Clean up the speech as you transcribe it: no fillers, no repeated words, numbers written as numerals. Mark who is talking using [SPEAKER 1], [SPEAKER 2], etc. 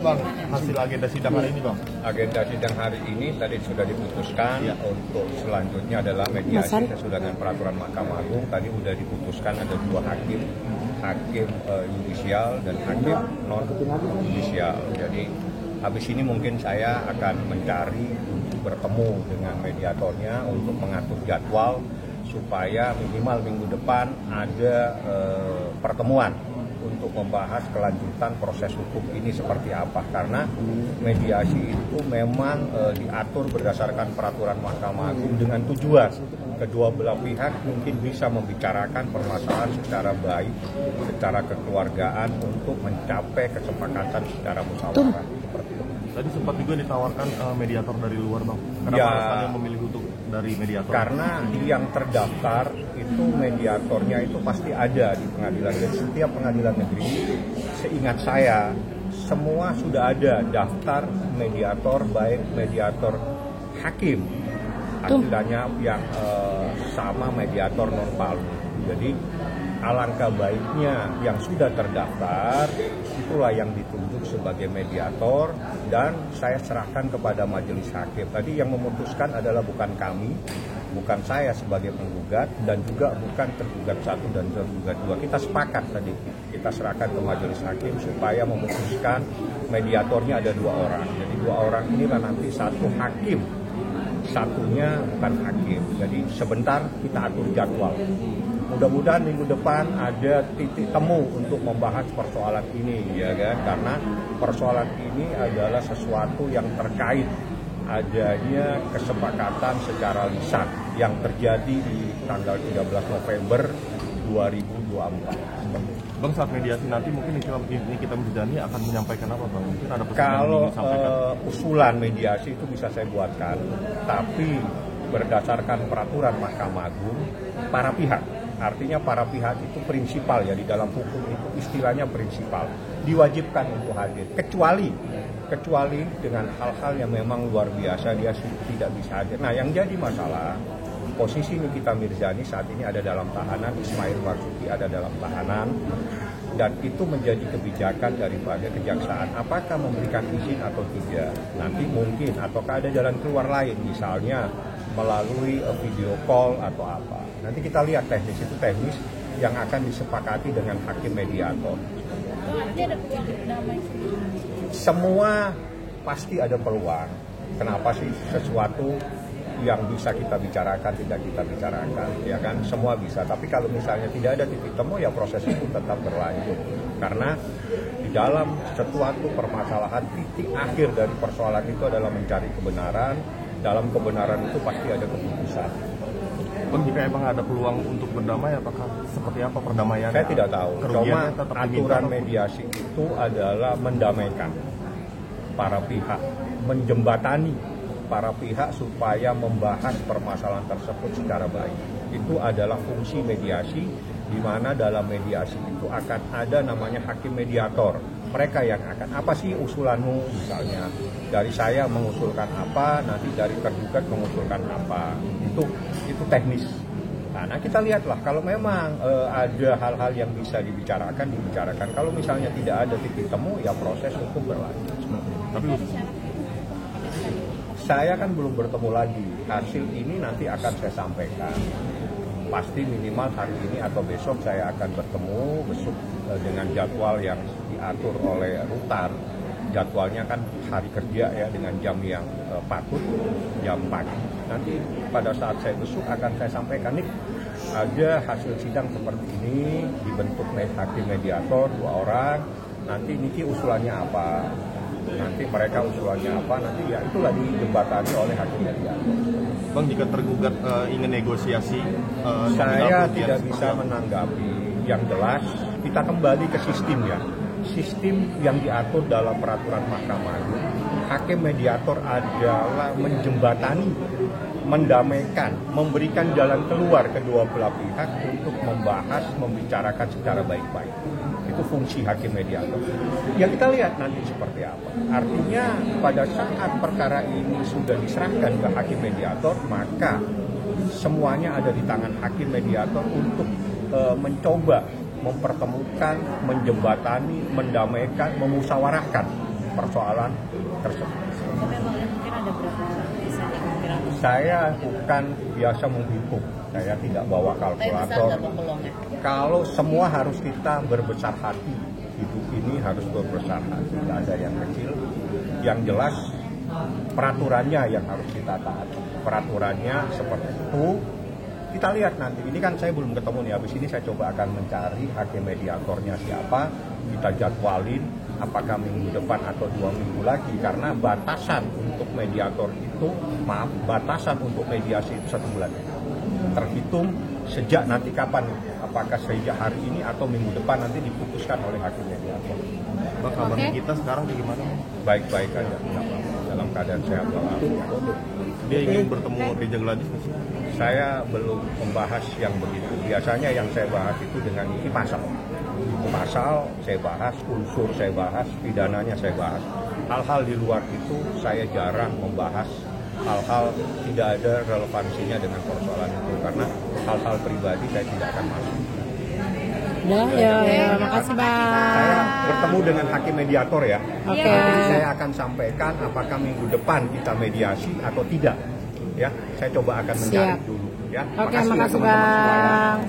[SPEAKER 1] Bang, hasil agenda sidang hari ini, Bang.
[SPEAKER 2] Agenda sidang hari ini tadi sudah diputuskan untuk selanjutnya adalah mediasi sesuai dengan peraturan Mahkamah Agung. Tadi sudah diputuskan ada dua hakim yudisial dan hakim non yudisial. Jadi habis ini mungkin saya akan mencari bertemu dengan mediatornya untuk mengatur jadwal supaya minimal minggu depan ada pertemuan untuk membahas kelanjutan proses hukum ini seperti apa, karena mediasi itu memang diatur berdasarkan peraturan Mahkamah Agung dengan tujuan kedua belah pihak mungkin bisa membicarakan permasalahan secara baik, secara kekeluargaan untuk mencapai kesepakatan secara musyawarah.
[SPEAKER 1] Tadi sempat juga ditawarkan mediator dari luar, Bang. Kenapa alasannya memilih untuk dari mediator?
[SPEAKER 2] Karena yang terdaftar itu mediatornya itu pasti ada di pengadilan. Dan setiap pengadilan negeri, seingat saya, semua sudah ada daftar mediator, baik mediator hakim, akhirnya yang sama mediator non palu. Jadi alangkah baiknya yang sudah terdaftar itulah yang ditunjuk sebagai mediator dan saya serahkan kepada majelis hakim. Tadi yang memutuskan adalah bukan kami, bukan saya sebagai penggugat dan juga bukan tergugat 1 dan tergugat 2. Kita sepakat tadi, kita serahkan ke majelis hakim supaya memutuskan mediatornya ada 2 orang. Jadi 2 orang inilah nanti satu hakim, satunya bukan hakim. Jadi sebentar kita atur jadwal. Mudah-mudahan minggu depan ada titik temu untuk membahas persoalan ini, ya kan? Karena persoalan ini adalah sesuatu yang terkait adanya kesepakatan secara lisan yang terjadi di tanggal 13 November 2024.
[SPEAKER 1] Bang, saat mediasi nanti mungkin Nikita Mirzani akan menyampaikan apa, Bang? Mungkin ada pesan
[SPEAKER 2] kalau
[SPEAKER 1] yang disampaikan.
[SPEAKER 2] Usulan mediasi itu bisa saya buatkan, tapi berdasarkan peraturan Mahkamah Agung, para pihak, artinya para pihak itu prinsipal ya, di dalam hukum itu istilahnya prinsipal, diwajibkan untuk hadir, kecuali dengan hal-hal yang memang luar biasa dia tidak bisa hadir. Nah, yang jadi masalah, posisi Nikita Mirzani saat ini ada dalam tahanan, Ismail Marzuki ada dalam tahanan, dan itu menjadi kebijakan daripada kejaksaan apakah memberikan izin atau tidak. Nanti mungkin ataukah ada jalan keluar lain, misalnya melalui video call atau apa. Nanti kita lihat teknis itu teknis yang akan disepakati dengan hakim mediator. Semua pasti ada peluang. Kenapa sih sesuatu yang bisa kita bicarakan tidak kita bicarakan, ya kan? Semua bisa. Tapi kalau misalnya tidak ada titik temu, ya proses itu tetap berlanjut. Karena di dalam suatu permasalahan, titik akhir dari persoalan itu adalah mencari kebenaran. Dalam kebenaran itu pasti ada keputusan.
[SPEAKER 1] Bang, jika emang ada peluang untuk berdamai, apakah seperti apa perdamaiannya?
[SPEAKER 2] Saya tidak tahu. Cuma aturan mediasi itu adalah mendamaikan para pihak, menjembatani para pihak supaya membahas permasalahan tersebut secara baik. Itu adalah fungsi mediasi, di mana dalam mediasi itu akan ada namanya hakim mediator. Mereka yang akan, apa sih usulanmu misalnya, dari saya mengusulkan apa, nanti dari tergugat mengusulkan apa, itu teknis. Nah, kita lihatlah kalau memang ada hal-hal yang bisa dibicarakan. Kalau misalnya tidak ada titik temu, ya proses hukum berlanjut.
[SPEAKER 1] Tapi
[SPEAKER 2] saya kan belum bertemu lagi, hasil ini nanti akan saya sampaikan. Pasti minimal hari ini atau besok saya akan bertemu besok dengan jadwal yang diatur oleh Rutar. Jadwalnya kan hari kerja ya, dengan jam yang patut, jam pagi. Nanti pada saat saya besok akan saya sampaikan, nih ada hasil sidang seperti ini, dibentuk hakim mediator 2 orang, nanti Niki usulannya apa, nanti mereka usulannya apa, nanti ya itulah dijembatani oleh hakim mediator.
[SPEAKER 1] Bang, jika tergugat ingin negosiasi,
[SPEAKER 2] saya tidak bisa menanggapi. Yang jelas kita kembali ke sistem ya. Sistem yang diatur dalam peraturan Mahkamah Agung. Hakim mediator adalah menjembatani, mendamaikan, memberikan jalan keluar kedua belah pihak untuk membahas, membicarakan secara baik-baik. Itu fungsi hakim mediator. Ya kita lihat nanti seperti apa. Artinya pada saat perkara ini sudah diserahkan ke hakim mediator, maka semuanya ada di tangan hakim mediator untuk mencoba mempertemukan, menjembatani, mendamaikan, memusyawarahkan persoalan tersebut.
[SPEAKER 3] Tapi mungkin ada berapa persen ya kira-kira?
[SPEAKER 2] Saya bukan biasa menghitung, saya tidak bawa
[SPEAKER 3] Tapi besar
[SPEAKER 2] kalkulator.
[SPEAKER 3] nggak Bang peluangnya?
[SPEAKER 2] Kalau semua harus kita berbesar hati, hidup ini harus berbesar hati, tidak ada yang kecil. Yang jelas peraturannya yang harus kita taati. Peraturannya seperti itu. Kita lihat nanti, ini kan saya belum ketemu nih, habis ini saya coba akan mencari hakim mediatornya siapa, kita jadwalin apakah minggu depan atau 2 minggu lagi, karena batasan untuk mediator itu, batasan untuk mediasi itu 1 bulan. Terhitung sejak nanti kapan, apakah sejak hari ini atau minggu depan nanti diputuskan oleh hakim mediator.
[SPEAKER 1] Bang, kabarnya kita sekarang kayak gimana?
[SPEAKER 2] Baik-baik aja, dalam keadaan sehat walafiat.
[SPEAKER 1] Dia ingin bertemu Rijal lagi?
[SPEAKER 2] Saya belum membahas yang begitu. Biasanya yang saya bahas itu dengan ini pasal. Pasal saya bahas, unsur saya bahas, pidananya saya bahas. Hal-hal di luar itu saya jarang membahas hal-hal tidak ada relevansinya dengan persoalan itu, karena hal-hal pribadi saya tidak akan masuk.
[SPEAKER 4] Ya, makasih Bang.
[SPEAKER 2] Saya bertemu dengan hakim mediator ya.
[SPEAKER 4] Oke.
[SPEAKER 2] Nanti saya akan sampaikan apakah minggu depan kita mediasi atau tidak. Ya, saya coba akan mencari
[SPEAKER 4] Siap.
[SPEAKER 2] dulu. Ya,
[SPEAKER 4] Oke,
[SPEAKER 2] ya
[SPEAKER 4] makasih
[SPEAKER 2] teman-teman semuanya.
[SPEAKER 4] Bang.